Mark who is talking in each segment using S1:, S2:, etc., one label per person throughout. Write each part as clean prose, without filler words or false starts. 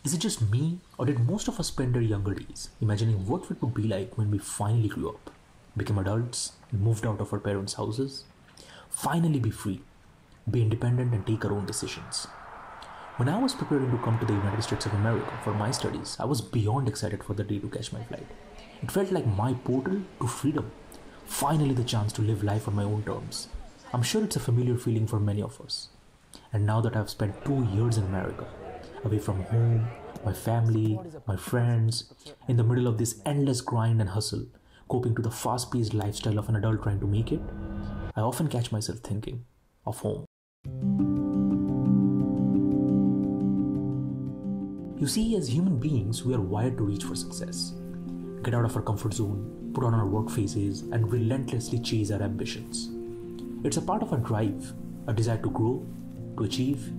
S1: Is it just me, or did most of us spend our younger days imagining what it would be like when we finally grew up, became adults, moved out of our parents' houses, finally be free, be independent and take our own decisions? When I was preparing to come to the United States of America for my studies, I was beyond excited for the day to catch my flight. It felt like my portal to freedom, finally the chance to live life on my own terms. I'm sure it's a familiar feeling for many of us. And now that I've spent 2 years in America, away from home, my family, my friends, in the middle of this endless grind and hustle, coping to the fast-paced lifestyle of an adult trying to make it, I often catch myself thinking of home. You see, as human beings, we are wired to reach for success, get out of our comfort zone, put on our work faces, and relentlessly chase our ambitions. It's a part of our drive, a desire to grow, to achieve.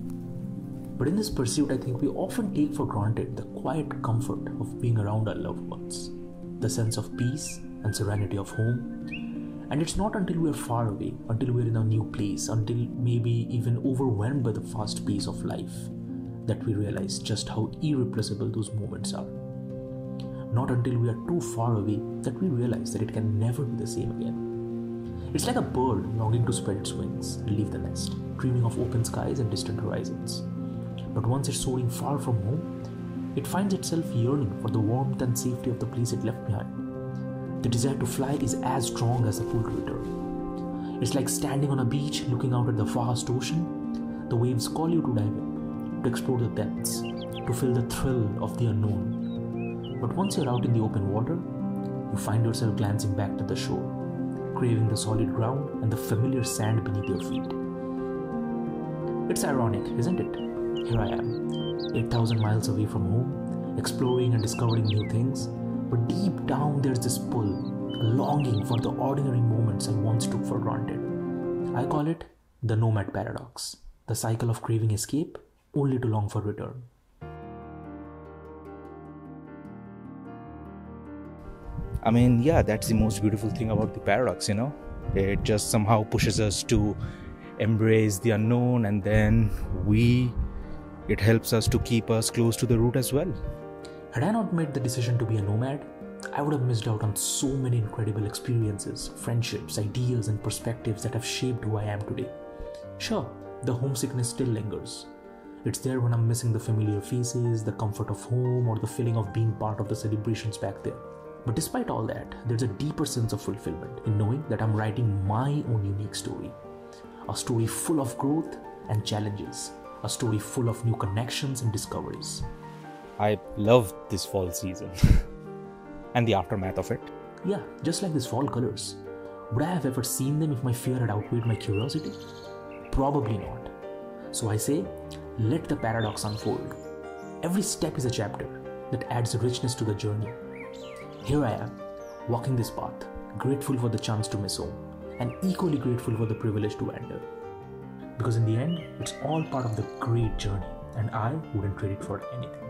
S1: But in this pursuit, I think we often take for granted the quiet comfort of being around our loved ones, the sense of peace and serenity of home. And it's not until we are far away, until we're in a new place, until maybe even overwhelmed by the fast pace of life, that we realize just how irreplaceable those moments are. Not until we are too far away that we realize that it can never be the same again. It's like a bird longing to spread its wings and leave the nest, dreaming of open skies and distant horizons. But once it's soaring far from home, it finds itself yearning for the warmth and safety of the place it left behind. The desire to fly is as strong as the pull to return. It's like standing on a beach looking out at the vast ocean. The waves call you to dive in, to explore the depths, to feel the thrill of the unknown. But once you're out in the open water, you find yourself glancing back to the shore, craving the solid ground and the familiar sand beneath your feet. It's ironic, isn't it? Here I am, 8,000 miles away from home, exploring and discovering new things, but deep down there's this pull, a longing for the ordinary moments I once took for granted. I call it the Nomad Paradox, the cycle of craving escape only to long for return.
S2: I mean, yeah, that's the most beautiful thing about the paradox, It just somehow pushes us to embrace the unknown, and then it helps us to keep us close to the root as well.
S1: Had I not made the decision to be a nomad, I would have missed out on so many incredible experiences, friendships, ideas, and perspectives that have shaped who I am today. Sure, the homesickness still lingers. It's there when I'm missing the familiar faces, the comfort of home, or the feeling of being part of the celebrations back there. But despite all that, there's a deeper sense of fulfillment in knowing that I'm writing my own unique story. A story full of growth and challenges. A story full of new connections and discoveries.
S2: I love this fall season and the aftermath of it.
S1: Yeah, just like these fall colors. Would I have ever seen them if my fear had outweighed my curiosity? Probably not. So I say, let the paradox unfold. Every step is a chapter that adds richness to the journey. Here I am, walking this path, grateful for the chance to miss home, and equally grateful for the privilege to wander. Because in the end, it's all part of the great journey, and I wouldn't trade it for anything.